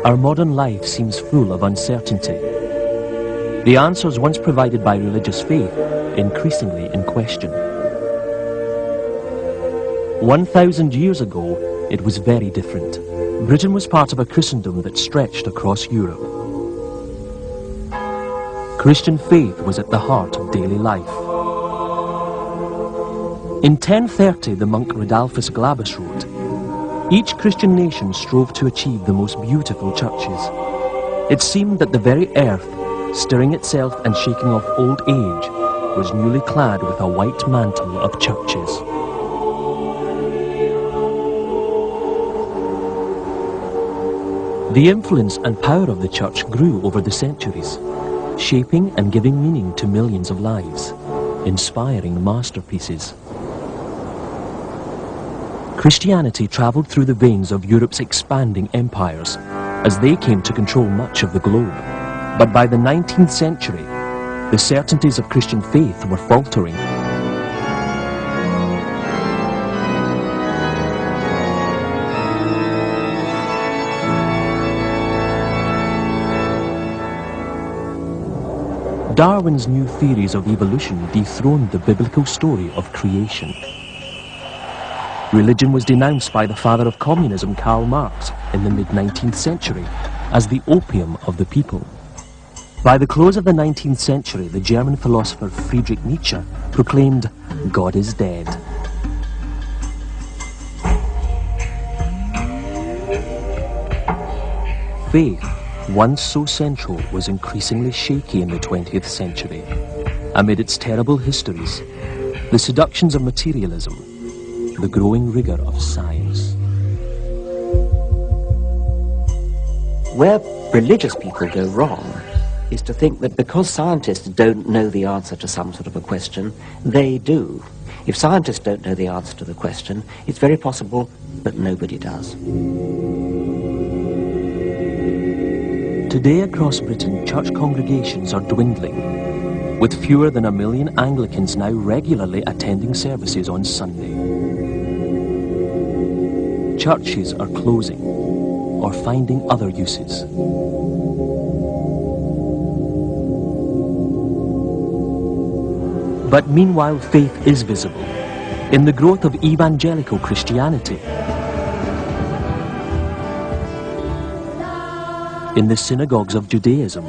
Our modern life seems full of uncertainty. The answers once provided by religious faith increasingly in question. 1,000 years ago, it was very different. Britain was part of a Christendom that stretched across Europe. Christian faith was at the heart of daily life. In 1030, the monk Rodolphus Glabus wrote, "Each Christian nation strove to achieve the most beautiful churches. It seemed that the very earth, stirring itself and shaking off old age, was newly clad with a white mantle of churches." The influence and power of the church grew over the centuries, shaping and giving meaning to millions of lives, inspiring masterpieces. Christianity traveled through the veins of Europe's expanding empires as they came to control much of the globe. But by the 19th century, the certainties of Christian faith were faltering. Darwin's new theories of evolution dethroned the biblical story of creation. Religion was denounced by the father of communism, Karl Marx, in the mid-19th century as the opium of the people. By the close of the 19th century, the German philosopher Friedrich Nietzsche proclaimed, "God is dead." Faith, once so central, was increasingly shaky in the 20th century. Amid its terrible histories, the seductions of materialism, the growing rigor of science. Where religious people go wrong is to think that because scientists don't know the answer to some sort of a question, they do. If scientists don't know the answer to the question, it's very possible that nobody does. Today across Britain, church congregations are dwindling, with fewer than 1 million Anglicans now regularly attending services on Sunday. Churches are closing or finding other uses. But meanwhile, faith is visible in the growth of evangelical Christianity, in the synagogues of Judaism,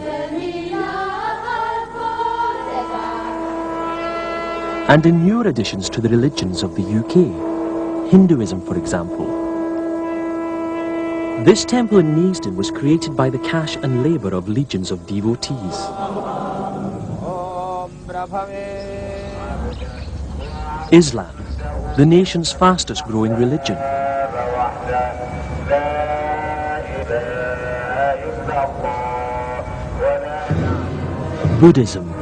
and in newer additions to the religions of the UK, Hinduism, for example. This temple in Neasden was created by the cash and labour of legions of devotees. Islam, the nation's fastest growing religion. Buddhism.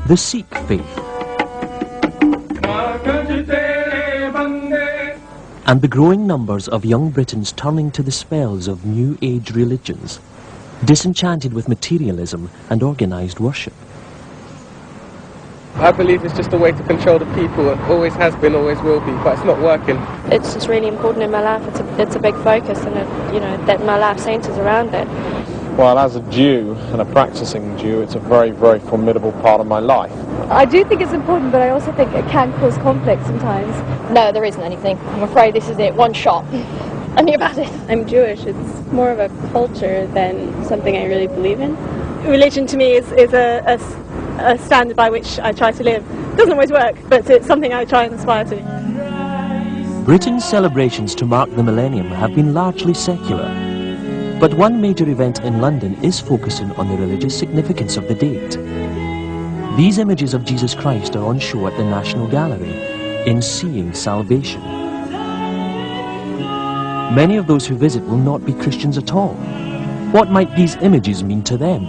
The Sikh faith. And the growing numbers of young Britons turning to the spells of New Age religions, disenchanted with materialism and organised worship. I believe it's just a way to control the people. It always has been, always will be, but it's not working. It's just really important in my life. It's a big focus, and that my life centres around it. Well, as a Jew and a practicing Jew, it's a very, very formidable part of my life. I do think it's important, but I also think it can cause conflict sometimes. No, there isn't anything. I'm afraid this is it. One shot. I knew about it. I'm Jewish. It's more of a culture than something I really believe in. Religion to me is a standard by which I try to live. It doesn't always work, but it's something I try and aspire to. Britain's celebrations to mark the millennium have been largely secular. But one major event in London is focusing on the religious significance of the date. These images of Jesus Christ are on show at the National Gallery in Seeing Salvation. Many of those who visit will not be Christians at all. What might these images mean to them?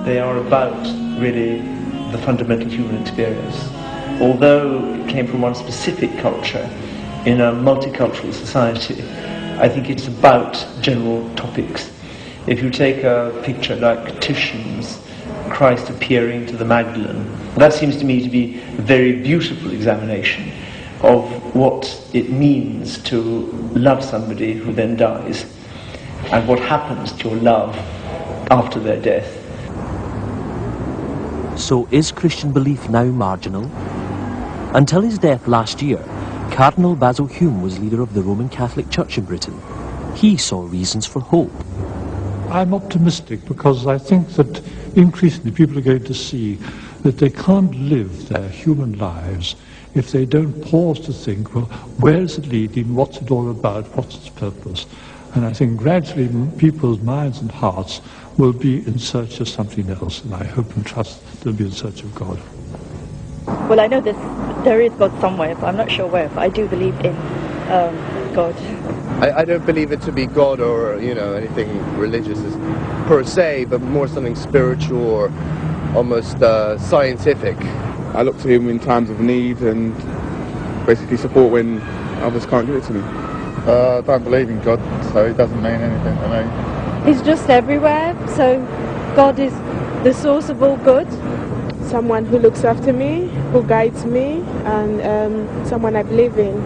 They are about, really, the fundamental human experience. Although it came from one specific culture in a multicultural society, I think it's about general topics. If you take a picture like Titian's Christ appearing to the Magdalene, That seems to me to be a very beautiful examination of what it means to love somebody who then dies, and what happens to your love after their death. So is Christian belief now marginal? Until his death last year, Cardinal Basil Hume was leader of the Roman Catholic Church in Britain. He saw reasons for hope. I'm optimistic because I think that increasingly people are going to see that they can't live their human lives if they don't pause to think, well, where is it leading, what's it all about, what's its purpose? And I think gradually people's minds and hearts will be in search of something else, and I hope and trust they'll be in search of God. Well, I know there is God somewhere, but I'm not sure where, but I do believe in God. I don't believe it to be God or, you know, anything religious per se, but more something spiritual or almost scientific. I look to him in times of need and basically support when others can't give it to me. I don't believe in God, so it doesn't mean anything to me. He's just everywhere, so God is the source of all good. Someone who looks after me, who guides me, and someone I believe in.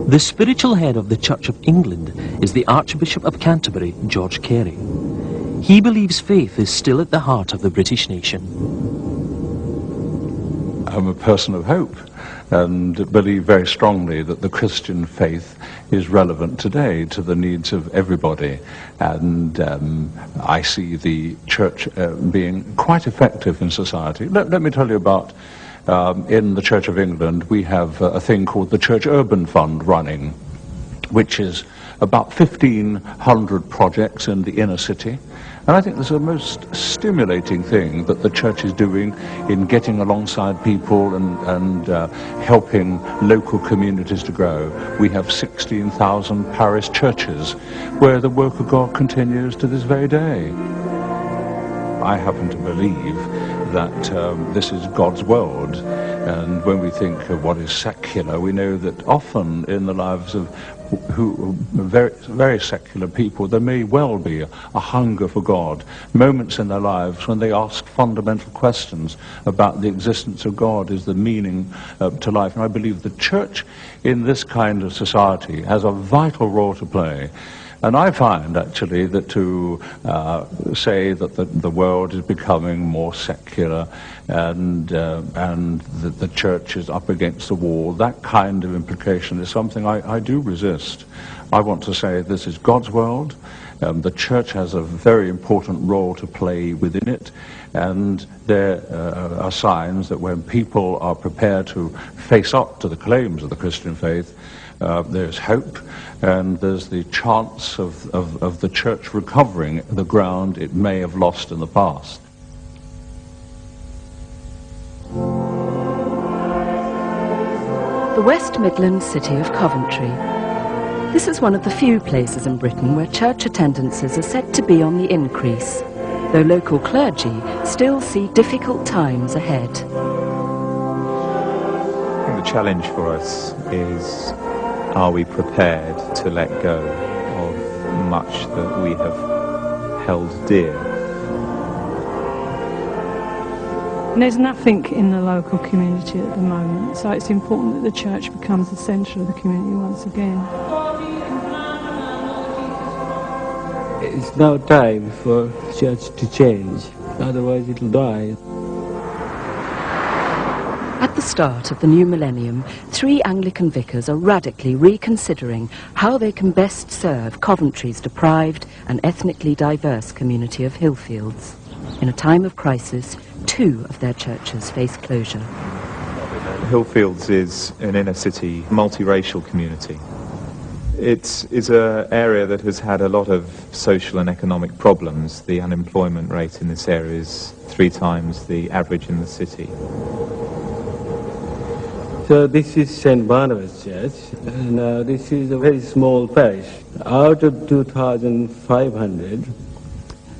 The spiritual head of the Church of England is the Archbishop of Canterbury, George Carey. He believes faith is still at the heart of the British nation. I'm a person of hope and believe very strongly that the Christian faith is relevant today to the needs of everybody. And I see the church being quite effective in society. Let me tell you about, in the Church of England, we have a thing called the Church Urban Fund running, which is about 1,500 projects in the inner city. And I think this is the most stimulating thing that the church is doing in getting alongside people and helping local communities to grow. We have 16,000 parish churches where the work of God continues to this very day. I happen to believe that this is God's world, and when we think of what is secular, we know that often in the lives of very secular people, there may well be a hunger for God, moments in their lives when they ask fundamental questions about the existence of God, is the meaning to life. And I believe the church in this kind of society has a vital role to play. And I find, actually, that to say that the world is becoming more secular and that the church is up against the wall, that kind of implication is something I do resist. I want to say this is God's world. The church has a very important role to play within it, and there are signs that when people are prepared to face up to the claims of the Christian faith, there's hope, and there's the chance of the church recovering the ground it may have lost in the past. The West Midlands city of Coventry. This is one of the few places in Britain where church attendances are said to be on the increase, though local clergy still see difficult times ahead. I think the challenge for us is, are we prepared to let go of much that we have held dear? There's nothing in the local community at the moment, so it's important that the church becomes the centre of the community once again. It's now time for church to change, otherwise it'll die. At the start of the new millennium, 3 Anglican vicars are radically reconsidering how they can best serve Coventry's deprived and ethnically diverse community of Hillfields. In a time of crisis, 2 of their churches face closure. Hillfields is an inner city, multiracial community. It's an area that has had a lot of social and economic problems. The unemployment rate in this area is 3 times the average in the city. So this is St. Barnabas Church, and this is a very small parish. Out of 2,500,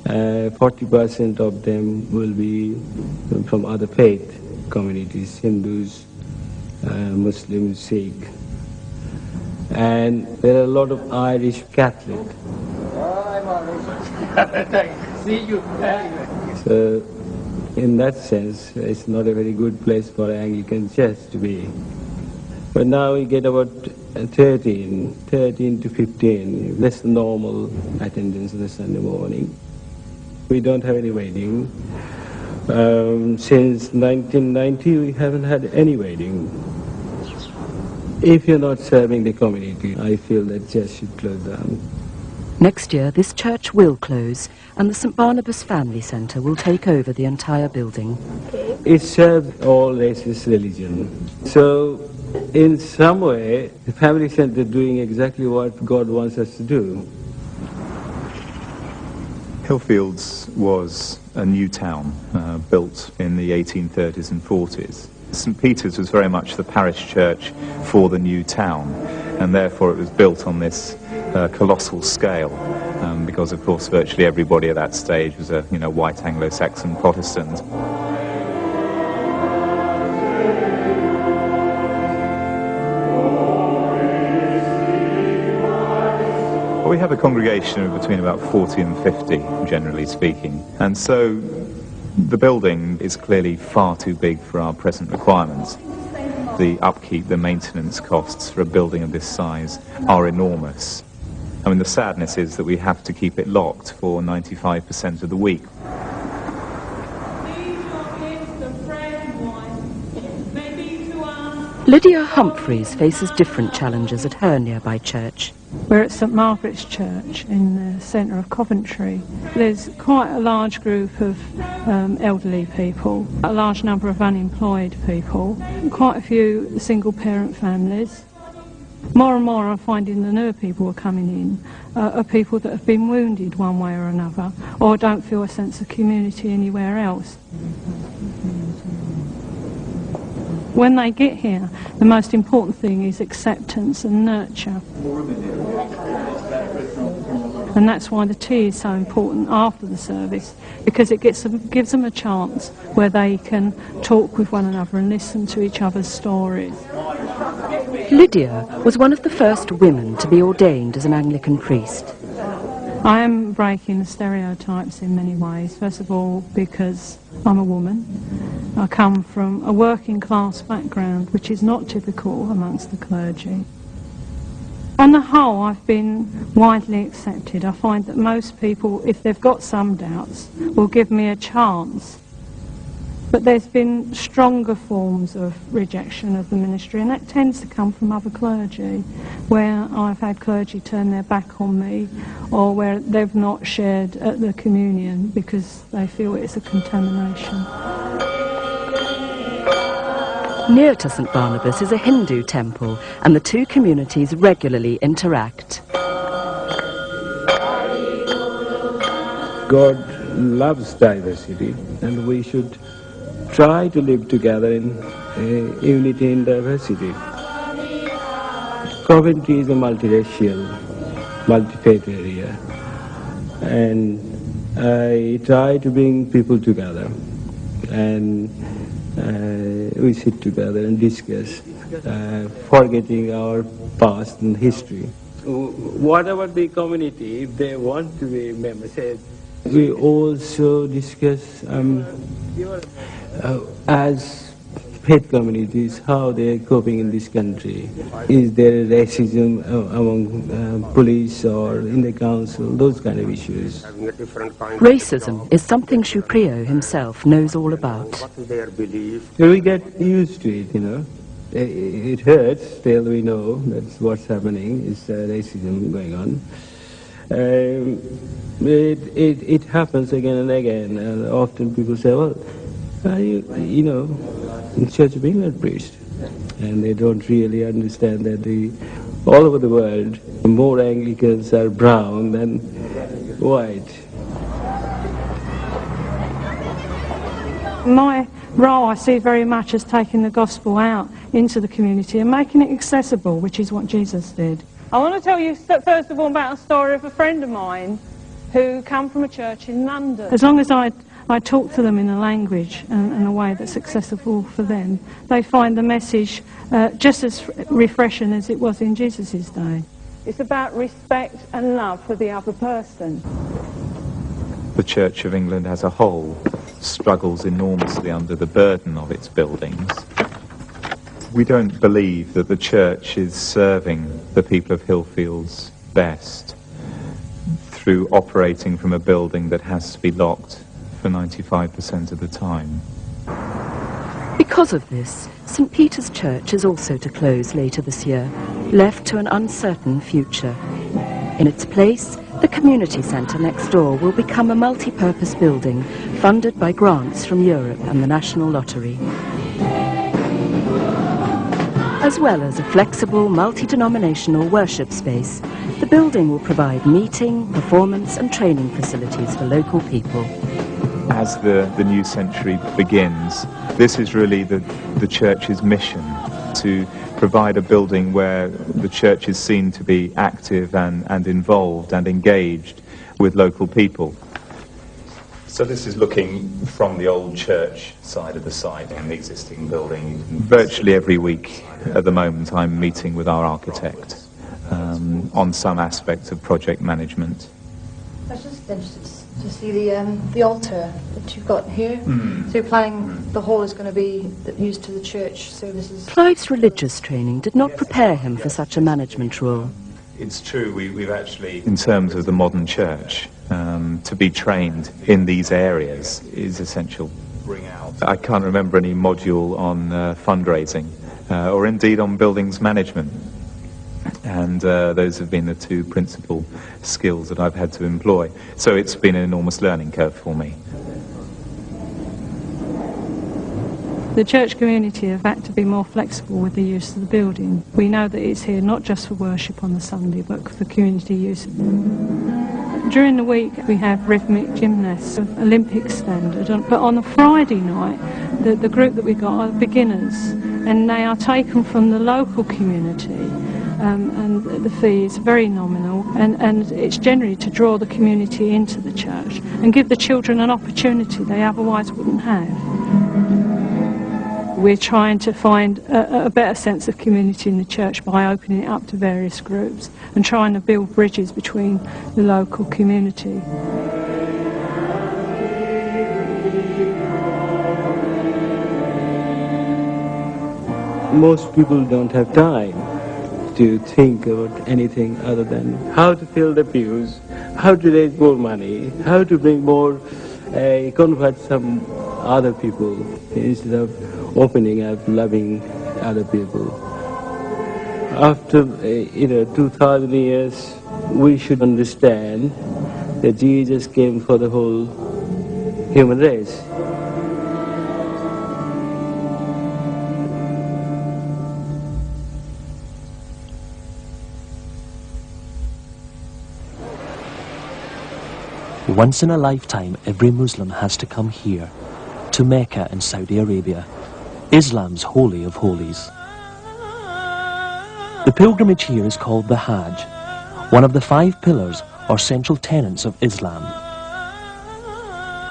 40% of them will be from other faith communities, Hindus, Muslims, Sikh. And there are a lot of Irish Catholics. So In that sense, it's not a very good place for an Anglican church to be. But now we get about 13 to 15. That's the normal attendance on a Sunday morning. We don't have any wedding. Since 1990, we haven't had any wedding. If you're not serving the community, I feel that church should close down. Next year, this church will close, and the St Barnabas Family Centre will take over the entire building. It serves all races, religion. So, in some way, the Family Centre is doing exactly what God wants us to do. Hillfields was a new town built in the 1830s and 40s. St Peter's was very much the parish church for the new town, and therefore it was built on this colossal scale, because of course virtually everybody at that stage was a white Anglo-Saxon Protestant. We have a congregation of between about 40 and 50, generally speaking, and so the building is clearly far too big for our present requirements. The upkeep, the maintenance costs for a building of this size are enormous. I mean, the sadness is that we have to keep it locked for 95% of the week. Lydia Humphreys faces different challenges at her nearby church. We're at St Margaret's Church in the centre of Coventry. There's quite a large group of elderly people, a large number of unemployed people, quite a few single-parent families. More and more I'm finding the newer people who are coming in are people that have been wounded one way or another, or don't feel a sense of community anywhere else. When they get here, the most important thing is acceptance and nurture. And that's why the tea is so important after the service, because it gives them a chance where they can talk with one another and listen to each other's stories. Lydia was one of the first women to be ordained as an Anglican priest. I am breaking the stereotypes in many ways. First of all, because I'm a woman. I come from a working class background, which is not typical amongst the clergy. On the whole, I've been widely accepted. I find that most people, if they've got some doubts, will give me a chance. But there's been stronger forms of rejection of the ministry, and that tends to come from other clergy, where I've had clergy turn their back on me, or where they've not shared at the communion because they feel it's a contamination. Near to St Barnabas is a Hindu temple, and the two communities regularly interact. God loves diversity, and we should try to live together in unity in diversity. Coventry is a multiracial, multi-faith area, and I try to bring people together, and we sit together and discuss, forgetting our past and history. Whatever the community, if they want to be members, we also discuss as faith communities how they are coping in this country. Is there racism among police or in the council, those kind of issues. Racism is something Shuprio himself knows all about. We get used to it, you know. It hurts, still we know that's what's happening, is racism going on. It happens again and again, and often people say, well, you know, in Church of England priest, and they don't really understand that all over the world, more Anglicans are brown than white. My role I see very much as taking the gospel out into the community and making it accessible, which is what Jesus did. I want to tell you first of all about a story of a friend of mine who come from a church in London. As long as I talk to them in a language and a way that's accessible for them, they find the message just as refreshing as it was in Jesus' day. It's about respect and love for the other person. The Church of England as a whole struggles enormously under the burden of its buildings. We don't believe that the church is serving the people of Hillfields best through operating from a building that has to be locked for 95% of the time. Because of this, St. Peter's Church is also to close later this year, left to an uncertain future. In its place, the community centre next door will become a multi-purpose building funded by grants from Europe and the National Lottery. As well as a flexible, multi-denominational worship space, the building will provide meeting, performance and training facilities for local people. As the new century begins, this is really the church's mission, to provide a building where the church is seen to be active and involved and engaged with local people. So this is looking from the old church side of the site in the existing building. Virtually every week at the moment I'm meeting with our architect on some aspect of project management. I was just interested to see the altar that you've got here. So you're planning the hall is going to be used to the church services. Clive's religious training did not prepare him for such a management role. It's true, we've actually, in terms of the modern church, to be trained in these areas is essential. I can't remember any module on fundraising or indeed on buildings management. And those have been the two principal skills that I've had to employ. So it's been an enormous learning curve for me. The church community have had to be more flexible with the use of the building. We know that it's here not just for worship on the Sunday, but for community use. During the week we have rhythmic gymnasts of Olympic standard, but on a Friday night the group that we got are beginners, and they are taken from the local community. And the fee is very nominal, and it's generally to draw the community into the church and give the children an opportunity they otherwise wouldn't have. We're trying to find a better sense of community in the church by opening it up to various groups and trying to build bridges between the local community. Most people don't have time to think about anything other than how to fill the pews, how to raise more money, how to bring more, convert some other people instead of opening up, loving other people. After 2,000 years, we should understand that Jesus came for the whole human race. Once in a lifetime, every Muslim has to come here, to Mecca in Saudi Arabia, Islam's holy of holies. The pilgrimage here is called the Hajj, one of the 5 pillars or central tenets of Islam.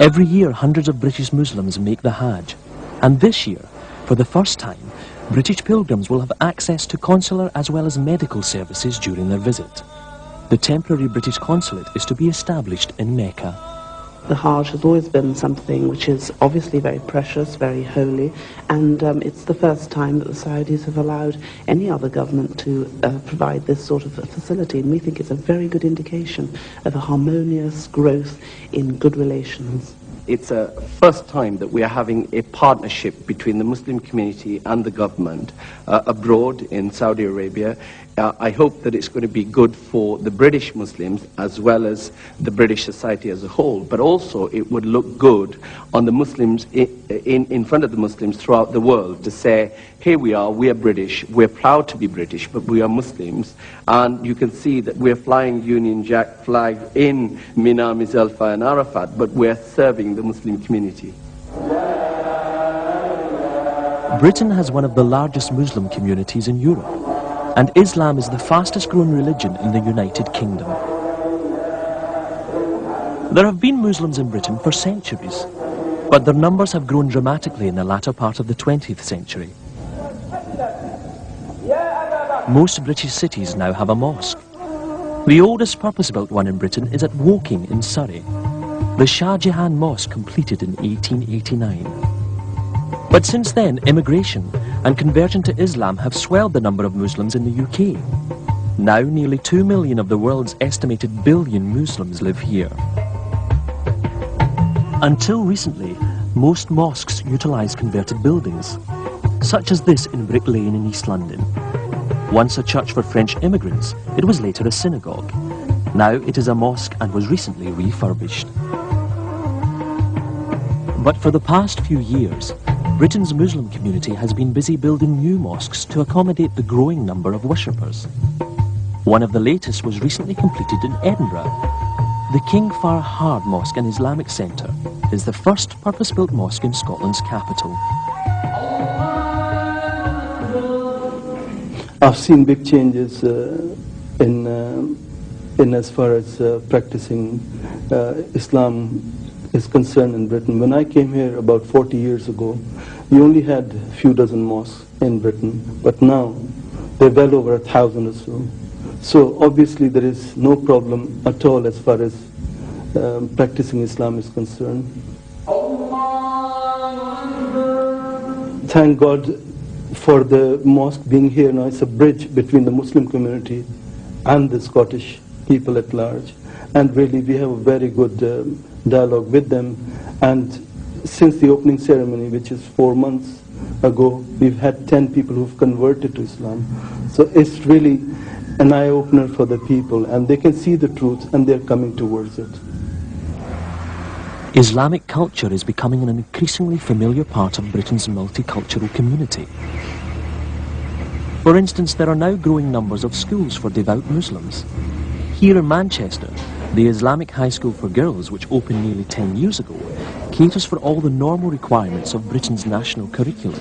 Every year, hundreds of British Muslims make the Hajj, and this year, for the first time, British pilgrims will have access to consular as well as medical services during their visit. The temporary British consulate is to be established in Mecca. The Hajj has always been something which is obviously very precious, very holy, and it's the first time that the Saudis have allowed any other government to provide this sort of a facility, and we think it's a very good indication of a harmonious growth in good relations. It's a first time that we are having a partnership between the Muslim community and the government abroad in Saudi Arabia. I hope that it's going to be good for the British Muslims as well as the British society as a whole, but also it would look good on the Muslims, in front of the Muslims throughout the world, to say, here we are British, we're proud to be British, but we are Muslims, and you can see that we're flying Union Jack flag in Mina, Muzdalifah and Arafat, but we're serving the Muslim community. Britain has one of the largest Muslim communities in Europe, and Islam is the fastest growing religion in the United Kingdom. There have been Muslims in Britain for centuries, but their numbers have grown dramatically in the latter part of the 20th century. Most British cities now have a mosque. The oldest purpose-built one in Britain is at Woking in Surrey. the Shah Jahan Mosque completed in 1889. But since then, immigration and conversion to Islam have swelled the number of Muslims in the UK. Now nearly 2 million of the world's estimated billion Muslims live here. Until recently, most mosques utilise converted buildings, such as this in Brick Lane in East London. Once a church for French immigrants, it was later a synagogue. Now it is a mosque and was recently refurbished. But for the past few years, Britain's Muslim community has been busy building new mosques to accommodate the growing number of worshippers. One of the latest was recently completed in Edinburgh. The King Farhad Mosque and Islamic Centre is the first purpose-built mosque in Scotland's capital. I've seen big changes in as far as practicing Islam is concerned in Britain. When I came here about 40 years ago, we only had a few dozen mosques in Britain, but now they're well over 1,000 or so. So obviously there is no problem at all as far as practicing Islam is concerned. Thank God for the mosque being here now. It's a bridge between the Muslim community and the Scottish people at large. And really we have a very good dialogue with them. And since the opening ceremony, which is 4 months ago, we've had 10 people who've converted to Islam. So it's really an eye-opener for the people, and they can see the truth and they're coming towards it. Islamic culture is becoming an increasingly familiar part of Britain's multicultural community. For instance, there are now growing numbers of schools for devout Muslims. Here in Manchester, the Islamic High School for Girls, which opened nearly 10 years ago, caters for all the normal requirements of Britain's national curriculum.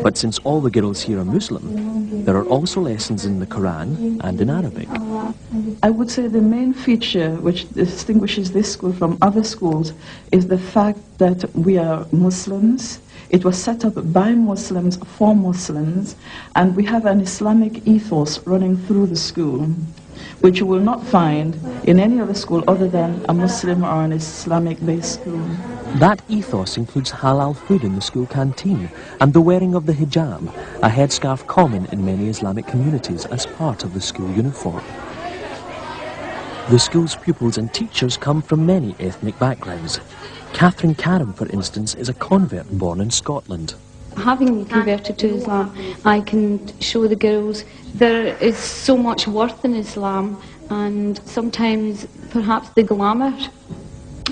But since all the girls here are Muslim, there are also lessons in the Quran and in Arabic. I would say the main feature which distinguishes this school from other schools is the fact that we are Muslims. It was set up by Muslims for Muslims, and we have an Islamic ethos running through the school, which you will not find in any other school other than a Muslim or an Islamic-based school. That ethos includes halal food in the school canteen and the wearing of the hijab, a headscarf common in many Islamic communities as part of the school uniform. The school's pupils and teachers come from many ethnic backgrounds. Catherine Karam, for instance, is a convert born in Scotland. Having converted to Islam, I can show the girls there is so much worth in Islam, and sometimes perhaps the glamour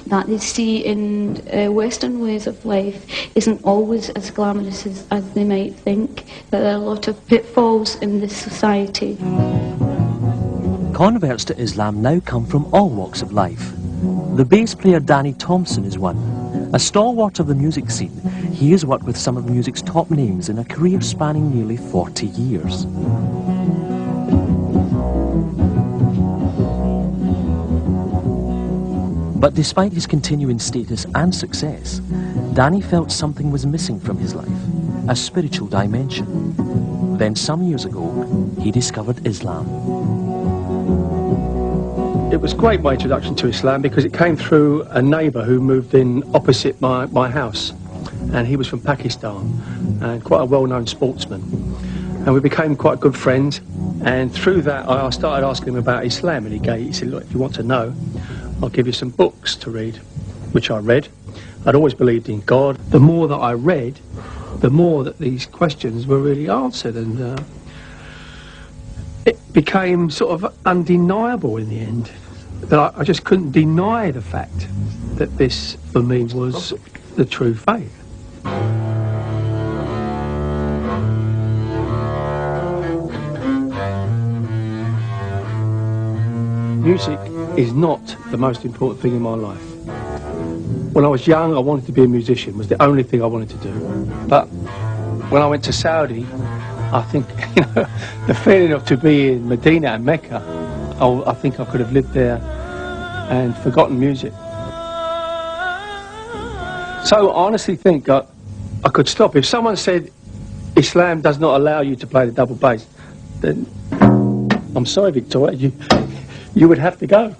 that they see in Western ways of life isn't always as glamorous as they might think, that there are a lot of pitfalls in this society. Converts to Islam now come from all walks of life. The bass player Danny Thompson is one. A stalwart of the music scene, he has worked with some of music's top names in a career spanning nearly 40 years. But despite his continuing status and success, Danny felt something was missing from his life, a spiritual dimension. Then some years ago, he discovered Islam. It was great, my introduction to Islam, because it came through a neighbour who moved in opposite my house, and he was from Pakistan and quite a well-known sportsman, and we became quite good friends. And through that I started asking him about Islam, and he said, look, if you want to know, I'll give you some books to read, which I read. I'd always believed in God. The more that I read, the more that these questions were really answered, and it became sort of undeniable in the end, that I just couldn't deny the fact that this, for me, was the true faith. Music is not the most important thing in my life. When I was young, I wanted to be a musician. It was the only thing I wanted to do. But when I went to Saudi, I think, the feeling of to be in Medina and Mecca, I think I could have lived there and forgotten music. So I honestly think I could stop. If someone said Islam does not allow you to play the double bass, then I'm sorry, Victoria, you would have to go.